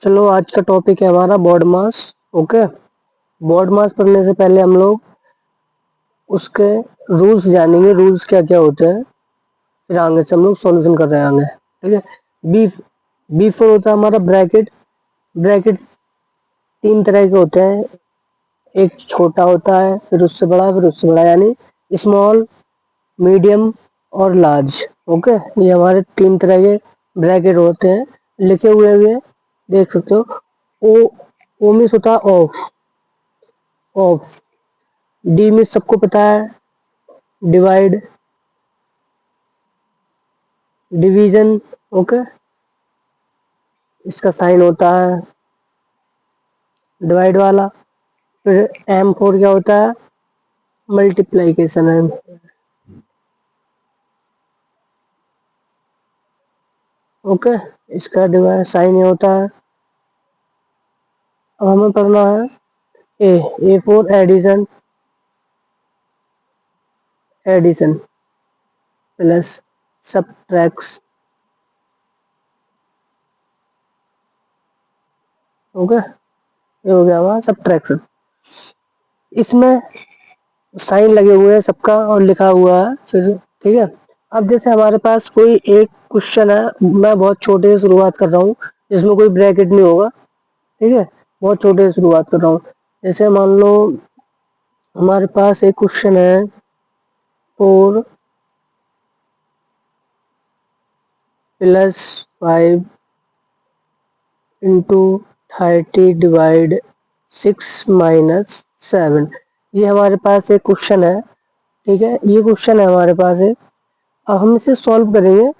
चलो आज का टॉपिक है हमारा बॉड मास। ओके। बॉड मास पढ़ने से पहले हम लोग उसके रूल्स जानेंगे, रूल्स क्या क्या होते हैं, फिर आगे से हम लोग सॉल्यूशन कर रहे हैं आगे। ठीक है। बी बी फोर होता है हमारा ब्रैकेट। ब्रैकेट तीन तरह के होते हैं, एक छोटा होता है, फिर उससे बड़ा, फिर उससे बड़ा, यानी स्मॉल, मीडियम और लार्ज। ओके, ये हमारे तीन तरह के ब्रैकेट होते हैं, लिखे हुए भी हैं, देख सकते हो। ओ ओ मीन्स होता है ऑफ। ऑफ डी मीन्स सबको पता है, डिवाइड, डिवीजन। ओके, इसका साइन होता है डिवाइड वाला। फिर एम फोर क्या होता है, मल्टीप्लाइकेशन है। ओके, इसका डिवाइड साइन ये होता है। अब हमें पढ़ना है a for addition. Addition plus subtraction. Okay, ये हो गया हमारा सबट्रैक्शन। इसमें साइन लगे हुए हैं सबका और लिखा हुआ है फिर। ठीक है। अब जैसे हमारे पास कोई एक क्वेश्चन है, मैं बहुत छोटे से शुरुआत कर रहा हूँ, जिसमें कोई ब्रैकेट नहीं होगा। ठीक है, बहुत छोटे से शुरुआत कर रहा हूँ। जैसे मान लो हमारे पास एक क्वेश्चन है, 4+5 इंटू 30 डिवाइड 6-7। ये हमारे पास एक क्वेश्चन है। ठीक है, ये क्वेश्चन है हमारे पास है। अब हम इसे सॉल्व करेंगे।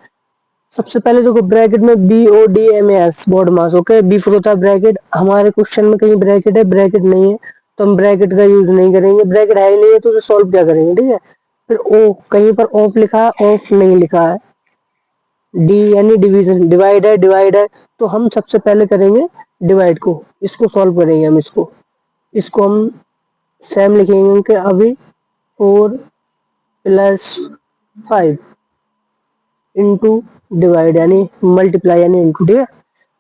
सबसे पहले देखो, ब्रैकेट में B O D M S BODMAS. Okay, B for होता है ब्रैकेट। हमारे क्वेश्चन में कहीं ब्रैकेट है, ब्रैकेट नहीं है, तो हम ब्रैकेट का यूज नहीं करेंगे। ब्रैकेट है ही नहीं है तो उसे सॉल्व क्या करेंगे। ठीक है। फिर ओ, कहीं पर ऑफ लिखा है, ऑफ नहीं लिखा है। डी यानी डिवीजन, डिवाइड है, डिवाइड है, तो हम सबसे पहले करेंगे डिवाइड को। इसको सॉल्व करेंगे हम। इसको हम सेम लिखेंगे कि अभी 4+5 इंटू डिवाइड यानी मल्टीप्लाई यानी इंटू। ठीक है।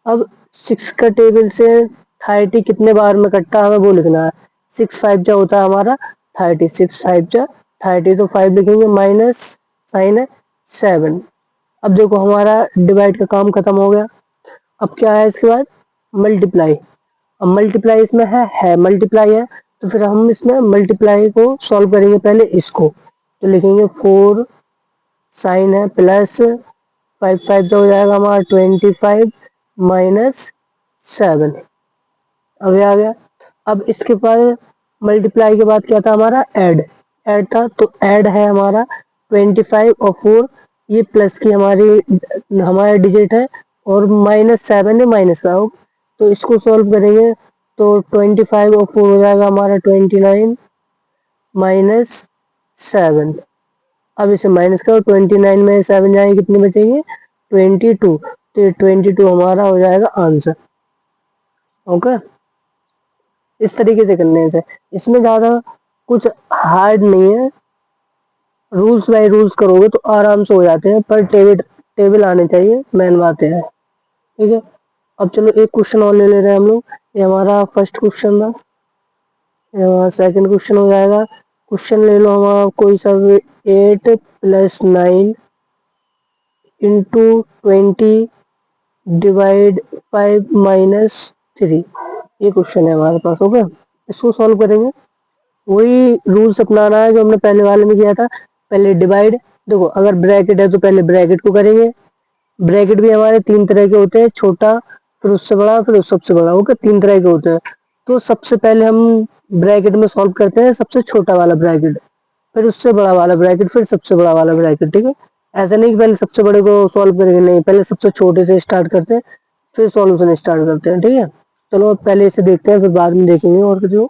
अब 6 का टेबल से 30 कितने बार में कटता है, हमें वो लिखना है। 6×5 जो होता है हमारा 30, 6×5 जो 30, तो 5 लिखेंगे, माइनस साइन है 7। अब देखो हमारा डिवाइड का काम खत्म हो गया। अब क्या है इसके बाद, मल्टीप्लाई। अब मल्टीप्लाई इसमें है मल्टीप्लाई है, तो फिर हम इसमें मल्टीप्लाई को सॉल्व करेंगे पहले इसको। तो लिखेंगे 4 साइन है प्लस 5 तो हो जाएगा हमारा 25 माइनस 7। अब ये आ गया। अब इसके बाद मल्टीप्लाई के बाद क्या था हमारा, ऐड। ऐड था, तो ऐड है हमारा 25 और 4, ये प्लस की हमारी डिजिट है, और -7 है, -5। तो इसको सॉल्व करेंगे तो 25 और 4 हो जाएगा हमारा 29 माइनस 7। अब इसे माइनस करो, 29 में 7 जाएंगे, कितने बचेंगे, 22। तो ये 22 हमारा हो जाएगा आंसर। ओके, इस तरीके से करने से इसमें ज्यादा कुछ हार्ड नहीं है। रूल्स बाय रूल्स करोगे तो आराम से हो जाते हैं, पर टेबल टेबल आने चाहिए, मेन बात है। ठीक है। अब चलो एक क्वेश्चन और ले ले रहे हैं हम लोग। ये हमारा फर्स्ट क्वेश्चन था, सेकंड क्वेश्चन हो जाएगा। क्वेश्चन ले लो हमारा कोई सा भी, 8+9 इंटू 20 डिवाइड 5-3। ये क्वेश्चन है हमारे पास। ओके, इसको सॉल्व करेंगे। वही रूल्स अपनाना है जो हमने पहले वाले में किया था। पहले डिवाइड, देखो अगर ब्रैकेट है तो पहले ब्रैकेट को करेंगे। ब्रैकेट भी हमारे तीन तरह के होते हैं, छोटा, फिर उससे बड़ा, फिर उस सबसे बड़ा। ओके, तीन तरह के होते हैं। तो सबसे पहले हम ब्रैकेट में सॉल्व करते हैं सबसे छोटा वाला ब्रैकेट, फिर उससे बड़ा वाला ब्रैकेट, फिर सबसे बड़ा वाला ब्रैकेट। ठीक है। ऐसा नहीं कि पहले सबसे बड़े को सॉल्व करेंगे, नहीं, पहले सबसे छोटे से स्टार्ट करते हैं, फिर सॉल्यूशन स्टार्ट करते हैं। ठीक है। चलो अब पहले इसे देखते हैं, फिर बाद में देखेंगे और जो।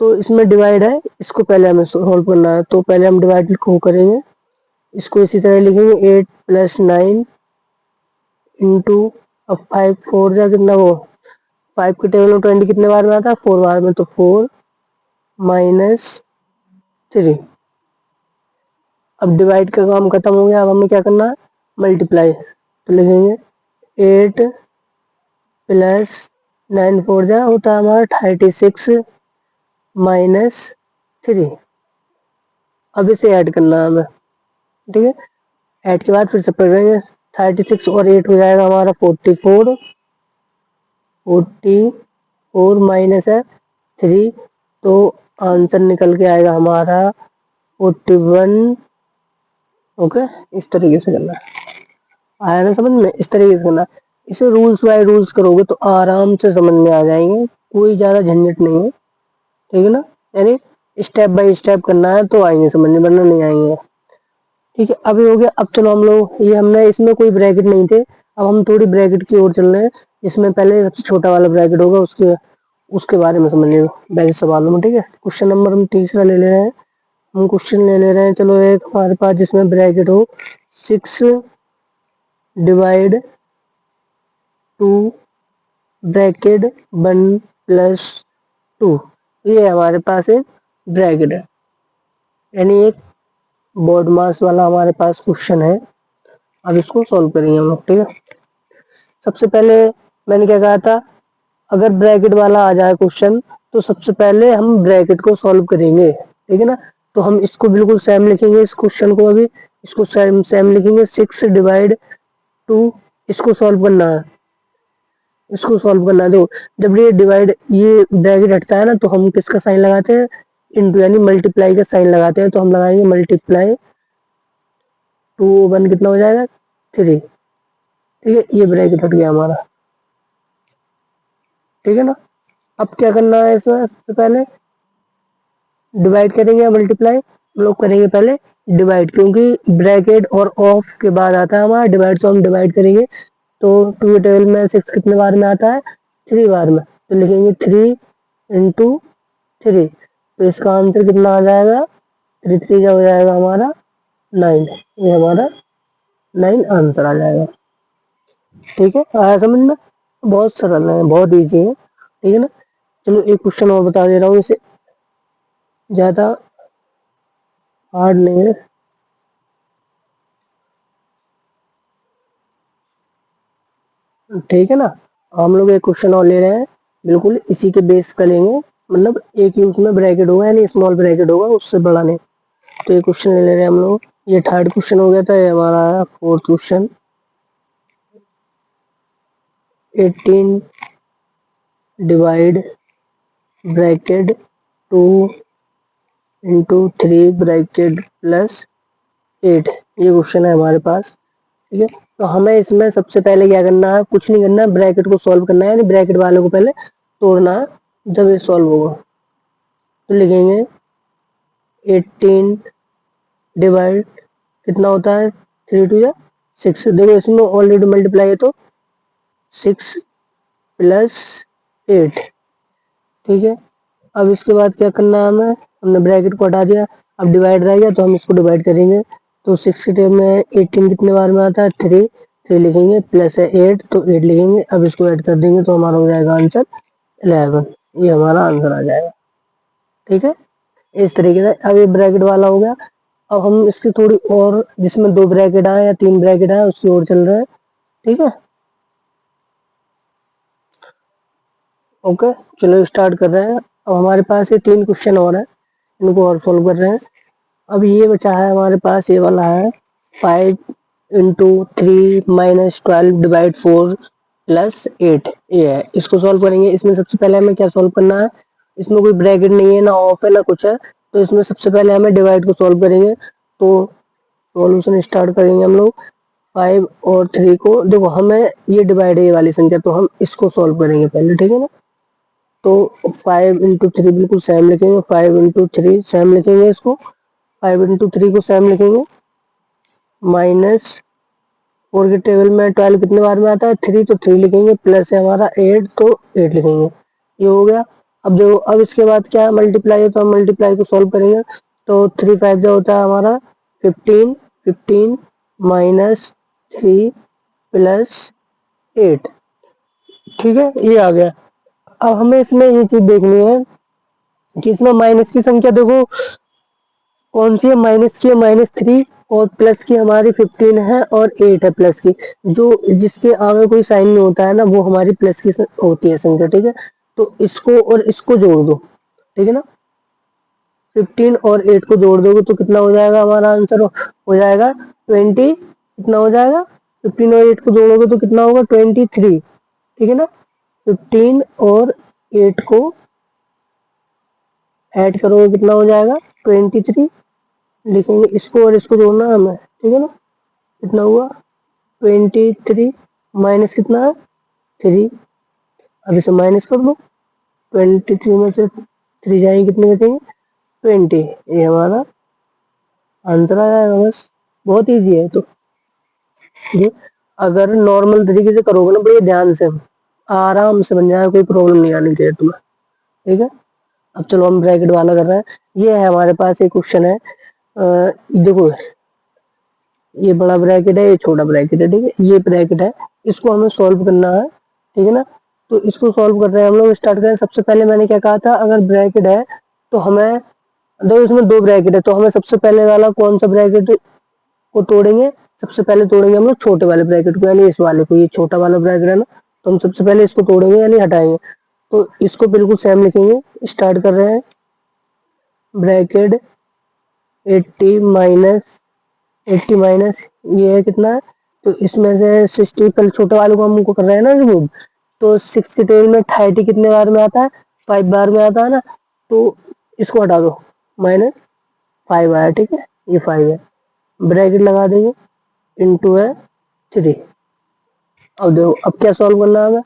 तो इसमें डिवाइड है, इसको पहले हमें सॉल्व करना है, तो पहले हम डिवाइड को करेंगे। इसको इसी तरह लिखेंगे, 8+9 इंटू, अब 5 4 जा कितना, वो 5 के टेबल में 20 कितने बार में आता है, 4 बार में, तो 4 -3। अब डिवाइड का काम खत्म हो गया। अब हमें क्या करना है, मल्टीप्लाई। तो लिखेंगे 8 प्लस 9 4 जा होता है हमारा 36 -3। अब इसे ऐड करना है हमें, ठीक है। ऐड के बाद फिर से पढ़ रहे हैं, 36 और 8 हो जाएगा हमारा 44, 44 माइनस है 3, तो आंसर निकल के आएगा हमारा 41। ओके, इस तरीके से करना है, आया ना समझ में, इस तरीके से करना है। इसे रूल्स बाय रूल्स करोगे तो आराम से समझ में आ जाएंगे, कोई ज्यादा झंझट नहीं है, ठीक है ना। यानी स्टेप बाय स्टेप करना है तो आएंगे समझ में, वरना नहीं आएंगे, ठीक है। अब ये हो गया। अब चलो हम लोग, ये हमने इसमें कोई ब्रैकेट नहीं थे, अब हम थोड़ी ब्रैकेट की ओर चल रहे हैं। इसमें पहले सबसे छोटा वाला ब्रैकेट होगा, उसके उसके बारे में समझ लियो वैसे सवालों में, ठीक है। क्वेश्चन नंबर हम तीसरा ले ले रहे हैं। हम क्वेश्चन ले रहे हैं, चलो एक हमारे पास जिसमें ब्रैकेट हो 6 डिवाइड 2 ब्रैकेट 1 प्लस 2, ये हमारे पास एक ब्रैकेट है, यानी एक बोर्ड मास वाला हमारे पास क्वेश्चन है। अब इसको सॉल्व करेंगे हम लोग, ठीक है। सबसे पहले मैंने क्या कहा था, अगर ब्रैकेट वाला आ जाए क्वेश्चन तो सबसे पहले हम ब्रैकेट को सॉल्व करेंगे, ठीक है ना। तो हम इसको बिल्कुल सेम लिखेंगे, इस क्वेश्चन को अभी इसको सेम सेम लिखेंगे, 6 डिवाइड 2, इसको सॉल्व करना है, इसको सॉल्व करना है। देखो, जब ये डिवाइड, ये ब्रैकेट हटता है ना, तो हम किसका साइन लगाते हैं, इंटू यानी मल्टीप्लाई का साइन लगाते हैं। तो हम लगाएंगे मल्टीप्लाई 2 1 कितना हो जाएगा 3, ठीक है। ये ब्रैकेट हट गया हमारा, ठीक है ना। अब क्या करना है, इसमें सबसे पहले डिवाइड करेंगे या मल्टीप्लाई, हम लोग करेंगे पहले डिवाइड, क्योंकि ब्रैकेट और ऑफ के बाद आता है हमारा डिवाइड, तो हम डिवाइड करेंगे। तो 2 के टेबल में 6 कितने बार में आता है, 3 बार में, तो लिखेंगे 3 इंटू 3, तो इसका आंसर कितना आ जाएगा, 3 3 का हो जाएगा हमारा 9, ये हमारा 9 आंसर आ जाएगा, ठीक है। आया समझ में, बहुत सरल है, बहुत ईजी है, ठीक है ना। चलो एक क्वेश्चन और बता दे रहा हूँ, इसे ज्यादा हार्ड नहीं है, ठीक है ना। हम लोग एक क्वेश्चन और ले रहे हैं, बिल्कुल इसी के बेस का लेंगे, मतलब एक ही उसमें ब्रैकेट होगा, यानी स्मॉल ब्रैकेट होगा, उससे बड़ा नहीं। तो ये क्वेश्चन ले रहे हैं हम लोग, ये थर्ड क्वेश्चन हो गया था, ये हमारा fourth question. 18 divide bracket 2 into 3 bracket plus 8, ये क्वेश्चन है हमारे पास, ठीक है। तो हमें इसमें सबसे पहले क्या करना है, कुछ नहीं करना है, ब्रैकेट को सॉल्व करना है, यानी ब्रैकेट वाले को पहले तोड़ना है, जब ये सॉल्व होगा तो लिखेंगे 18 डिवाइड कितना होता है, 3 2 या 6, देखो इसमें ऑलरेडी मल्टीप्लाई है तो 6 प्लस 8, ठीक है। अब इसके बाद क्या करना है हमें, हमने ब्रैकेट को हटा दिया, अब डिवाइड रह गया तो हम इसको डिवाइड करेंगे। तो 6 के टेबल में 18 कितने बार में आता है, 3 3 लिखेंगे, प्लस है 8 तो 8 लिखेंगे, अब इसको ऐड कर देंगे तो हमारा हो जाएगा आंसर 11, ये हमारा आंसर आ जाएगा, ठीक है। इस तरीके से अब ये ब्रैकेट वाला हो गया। अब हम इसकी थोड़ी और, जिसमें 2 ब्रैकेट आए या 3 ब्रैकेट आए, उसकी ओर चल रहे हैं, ठीक है। ओके, चलो स्टार्ट कर रहे हैं। अब हमारे पास ये 3 क्वेश्चन और है, इनको और सोल्व कर रहे हैं। अब ये बचा है हमारे पास, ये वाला है 5 इंटू 3 माइनस 12 डिवाइड 4 प्लस 8, ये है, इसको सॉल्व करेंगे। इसमें सबसे पहले हमें क्या सॉल्व करना है, इसमें कोई ब्रैकेट नहीं है, ना ऑफ है ना कुछ है, तो इसमें सबसे पहले हमें डिवाइड को सॉल्व करेंगे। तो सॉल्यूशन स्टार्ट करेंगे हम लोग, 5 और 3 को, देखो हमें ये डिवाइड है ये वाली संख्या, तो हम इसको सॉल्व करेंगे पहले, ठीक है ना। तो 5 इंटू 3 बिल्कुल सेम लिखेंगे, 5 इंटू 3 सेम लिखेंगे, इसको 5 इंटू 3 को सेम लिखेंगे, माइनस 4 के टेबल में 12 कितने बार में आता है, 3 तो 3 लिखेंगे, प्लस है हमारा 8 तो 8 लिखेंगे, ये हो गया। अब देखो, अब इसके बाद क्या है, मल्टीप्लाई है, तो हम मल्टीप्लाई को सॉल्व करेंगे। तो 3 5 जो होता है हमारा 15, 15 माइनस 3 प्लस 8, ठीक है, ये आ गया। अब हमें इसमें ये चीज देखनी है कि इसमें माइनस की संख्या देखो कौन सी है, माइनस की है -3, और प्लस की हमारी 15 है और 8 है प्लस की। जो जिसके आगे कोई साइन नहीं होता है ना, वो हमारी प्लस की होती है संख्या, ठीक है। तो इसको और इसको जोड़ दो, ठीक है ना। 15 और 8 को जोड़ दोगे तो कितना हो जाएगा हमारा आंसर, हो जाएगा 20। कितना हो जाएगा, 15 और 8 को जोड़ोगे तो कितना होगा 23, ठीक है ना। 15 और 8 को ऐड करोगे कितना हो जाएगा 23 लिखेंगे। इसको और इसको जोड़ना है हमें, ठीक है ना। कितना हुआ 23 माइनस कितना है 3। अब इसे माइनस कर दो, 23 में से 3 जाएंगे कितने बचेंगे 20। ये हमारा आंसर आ जाएगा बस। बहुत ईजी है। तो ये अगर नॉर्मल तरीके से करोगे ना भैया, ध्यान से आराम से बन जाएगा, कोई प्रॉब्लम नहीं आनी चाहिए तुम्हें, ठीक है। अब चलो हम ब्रैकेट वाला कर रहे हैं। ये है हमारे पास एक क्वेश्चन है, देखो ये बड़ा ब्रैकेट है, ये छोटा ब्रैकेट है, ठीक है। ये ब्रैकेट है, इसको हमें सॉल्व करना है, ठीक है ना। तो इसको सॉल्व कर रहे हैं हम लोग। स्टार्ट करें। सबसे पहले मैंने क्या कहा था, अगर ब्रैकेट है तो हमें दो, इसमें दो ब्रैकेट है तो हमें सबसे पहले वाला कौन सा ब्रैकेट को तोड़ेंगे, सबसे पहले तोड़ेंगे हम लोग छोटे वाले ब्रैकेट को, यानी इस वाले को। ये छोटा वाला ब्रैकेट है ना, तो हम सबसे पहले इसको तोड़ेंगे यानी हटाएंगे। तो इसको बिल्कुल सेम लिखेंगे। स्टार्ट कर रहे हैं। ब्रैकेट 80 माइनस ये है कितना है, तो इसमें से 60 पहले छोटे वाले को हमको कर रहे हैं ना रिमूव। तो 6 के टेबल में 30 कितने बार में आता है, 5 बार में आता है ना। तो इसको हटा दो, माइनस 5 आया, ठीक है। ये 5 है, ब्रैकेट लगा देंगे, इंटू है 3। अब देखो अब क्या सॉल्व करना है हमें।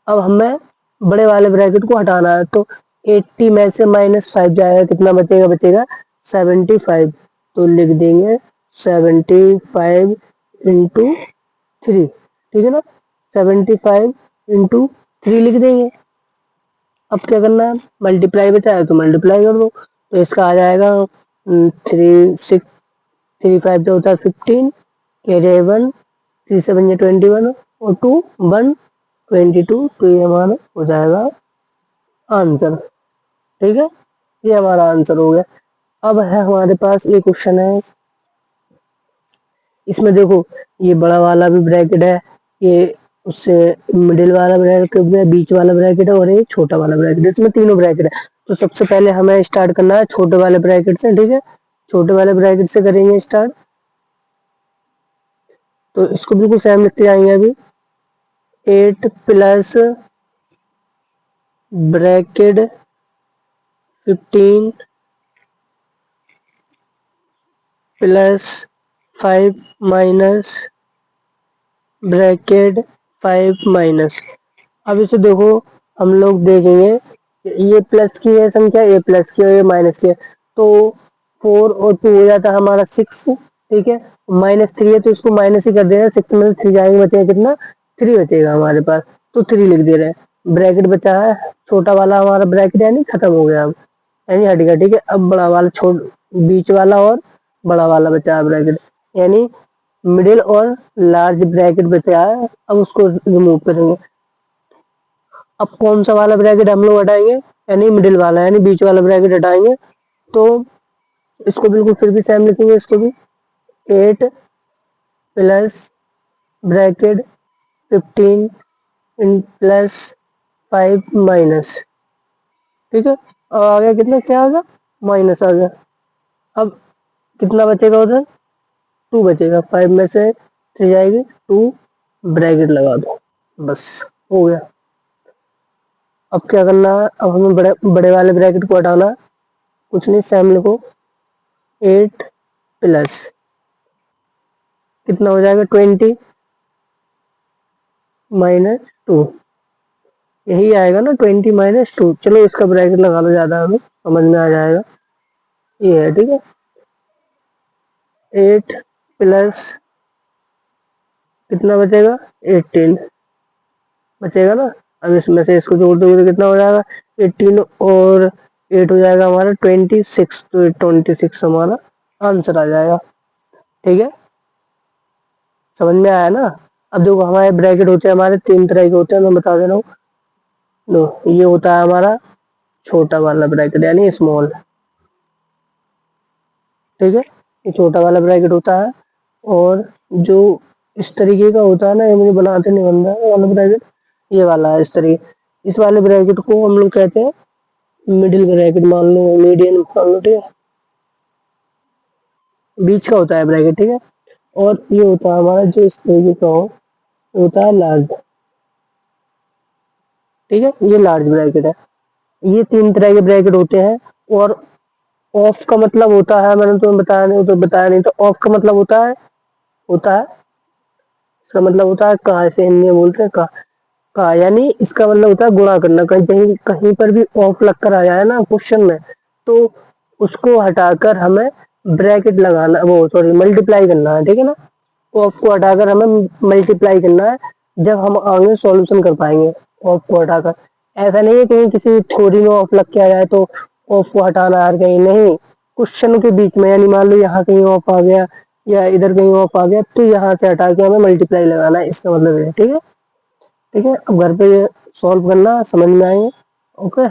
अब हमें बड़े वाले ब्रैकेट को हटाना है। तो 80 में से -5 जाएगा, कितना बचेगा, बचेगा 75। तो लिख देंगे 75 इंटू 3, ठीक है ना। 75 इंटू 3 लिख देंगे। अब क्या करना है, मल्टीप्लाई बचा है तो मल्टीप्लाई कर दो। तो इसका आ जाएगा 3 जो होता है 15, कैरी 1, 3 7 या 21 और 2 1 22। तो ये हमारा हो जाएगा आंसर, ठीक है। ये हमारा आंसर हो गया। अब है हमारे पास ये क्वेश्चन है, इसमें देखो ये बड़ा वाला भी ब्रैकेट है, ये उससे मिडिल वाला ब्रैकेट है, बीच वाला ब्रैकेट है और ये छोटा वाला ब्रैकेट है। इसमें तीनों ब्रैकेट है। तो सबसे पहले हमें स्टार्ट करना है छोटे वाले ब्रैकेट से, ठीक है। छोटे वाले ब्रैकेट से करेंगे स्टार्ट। तो इसको बिल्कुल सेम लिखते जाएंगे अभी। 8 plus bracket 15 plus 5 minus bracket 5 minus. अब इसे देखो हम लोग देखेंगे ये प्लस की है संख्या, ये प्लस की है, ये माइनस की है। तो 4 और 2 हो जाता है हमारा 6, ठीक है। -3 है तो इसको माइनस ही कर देना। 6 में 3 जाएंगे, बचेगा कितना 3 बचेगा हमारे पास। तो 3 लिख दे रहे हैं। ब्रैकेट बचा है छोटा वाला हमारा ब्रैकेट, यानी खत्म हो गया अब, यानी हट गया, ठीक है। अब बड़ा वाला बीच वाला और बड़ा वाला बचा है ब्रैकेट, यानी मिडिल और लार्ज ब्रैकेट बचा है। अब उसको रिमूव करेंगे। अब कौन सा वाला ब्रैकेट हम लोग हटाएंगे, यानी मिडिल वाला, यानी बीच वाला ब्रैकेट हटाएंगे। तो इसको बिल्कुल फिर भी सेम लिखेंगे। इसको भी 8 plus bracket 15 in plus 5 minus, ठीक है। और आ गया कितना, क्या आ गया माइनस आ गया। अब कितना बचेगा उधर 2 बचेगा। 5 में से 3 जाएगी 2, ब्रैकेट लगा दो, बस हो गया। अब क्या करना है, अब हमें बड़े बड़े वाले ब्रैकेट को हटाना है। कुछ नहीं, सेम लिखो। 8 प्लस कितना हो जाएगा 20 -2, यही आएगा ना 20 -2। चलो इसका ब्रैकेट लगा लो, ज्यादा हमें समझ में आ जाएगा। ये है, ठीक है। 8 प्लस कितना बचेगा 18 बचेगा ना। अब इसमें से इसको जोड़ दोगे तो कितना हो जाएगा 18 और 8 हो जाएगा हमारा 26। तो 26 हमारा आंसर आ जाएगा, ठीक है। समझ में आया ना। अब देखो हमारे ब्रैकेट होते हैं, हमारे 3 तरह के होते हैं, मैं बता दे रहा हूँ। लो ये होता है हमारा छोटा वाला ब्रैकेट, यानी स्मॉल, ठीक है। ये छोटा वाला ब्रैकेट होता है। और जो इस तरीके का होता है ना, ये मुझे बनाते नहीं बनता है वाला ब्रैकेट, ये वाला है इस तरीके। इस वाले ब्रैकेट को हम लोग कहते हैं मिडिल ब्रैकेट मान लो, मीडियन मान लो, ठीक है, बीच का होता है ब्रैकेट, ठीक है। और ये होता है हमारा जो इस तरीके का होता है लार्ज, ठीक है, ये लार्ज ब्रैकेट है। ये 3 तरह के ब्रैकेट होते हैं। और ऑफ का मतलब होता है, मैंने तुम्हें बताया नहीं, तो ऑफ का मतलब होता है इसका मतलब होता है का, ऐसे हिंदी में बोलते हैं का, यानी इसका मतलब होता है गुणा करना। कहीं कहीं कहीं पर भी ऑफ लग कर आ जाए ना क्वेश्चन में, तो उसको हटाकर हमें ब्रैकेट लगाना, वो सॉरी मल्टीप्लाई करना है, ठीक है ना। ऑफ को हटाकर हमें मल्टीप्लाई करना है, जब हम आगे सॉल्यूशन कर पाएंगे ऑफ को हटाकर। ऐसा नहीं है कहीं किसी थ्योरी में ऑफ लग के आ जाए तो ऑफ को हटाना है, कहीं नहीं, क्वेश्चन के बीच में, यानी मान लो यहाँ कहीं ऑफ आ गया या इधर कहीं ऑफ आ गया, तो यहाँ से हटा के हमें मल्टीप्लाई लगाना है, इसका मतलब है, ठीक है। ठीक है, अब घर पे ये सॉल्व करना, समझ में आएंगे। ओके।